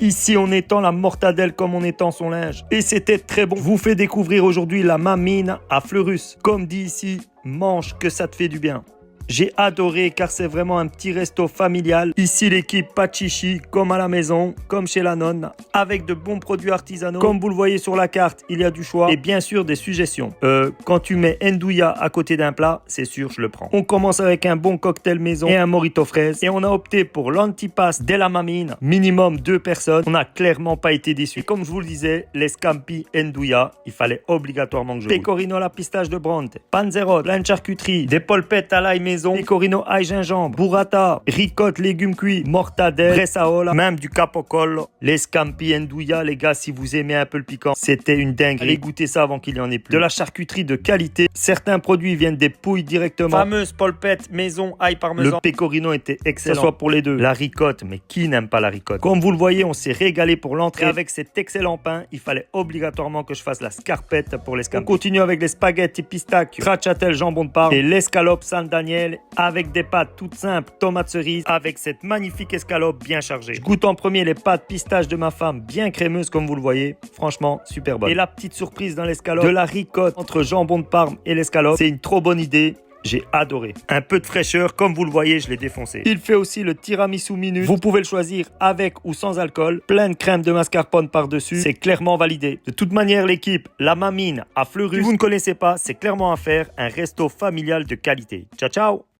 Ici, on étend la mortadelle comme on étend son linge. Et c'était très bon. Je vous fais découvrir aujourd'hui la mamine à Fleurus. Comme dit ici, mange que ça te fait du bien. J'ai adoré car c'est vraiment un petit resto familial. Ici l'équipe pas de chichi, comme à la maison, comme chez la nonne, avec de bons produits artisanaux. Comme vous le voyez sur la carte, il y a du choix et bien sûr des suggestions. Quand tu mets ndouya à côté d'un plat, c'est sûr, je le prends. On commence avec un bon cocktail maison et un mojito fraise. Et on a opté pour l'antipasto de la mamine, minimum 2 personnes. On n'a clairement pas été déçus. Comme je vous le disais, les scampi ndouya, il fallait obligatoirement que je goûte. Pecorino à la pistache de Bronte, panzerot, plein de charcuterie, des polpettes à l'ail maison, pecorino ail gingembre, burrata, ricotte, légumes cuits, mortadelle, bressaola, même du capocollo, les scampi ndouya, les gars, si vous aimez un peu le piquant, c'était une dinguerie. Allez goûter ça avant qu'il y en ait plus. De la charcuterie de qualité, certains produits viennent des pouilles directement. Fameuse polpette maison ail parmesan. Le pecorino était excellent, que ce soit pour les deux. La ricotte, mais qui n'aime pas la ricotte? Comme vous le voyez, on s'est régalé pour l'entrée. Avec cet excellent pain, il fallait obligatoirement que je fasse la scarpette pour les scampi. On continue avec les spaghettis pistachio, stracciatelle jambon de Parme et l'escalope San Daniel avec des pâtes toutes simples, tomates cerises, avec cette magnifique escalope bien chargée. Je goûte en premier les pâtes pistache de ma femme, bien crémeuses comme vous le voyez. Franchement, super bonne. Et la petite surprise dans l'escalope, de la ricotte entre jambon de Parme et l'escalope. C'est une trop bonne idée. J'ai adoré. Un peu de fraîcheur, comme vous le voyez, je l'ai défoncé. Il fait aussi le tiramisu minute. Vous pouvez le choisir avec ou sans alcool. Plein de crème de mascarpone par-dessus. C'est clairement validé. De toute manière, l'équipe, la mamine à Fleurus, si vous ne connaissez pas, c'est clairement à faire. Un resto familial de qualité. Ciao, ciao!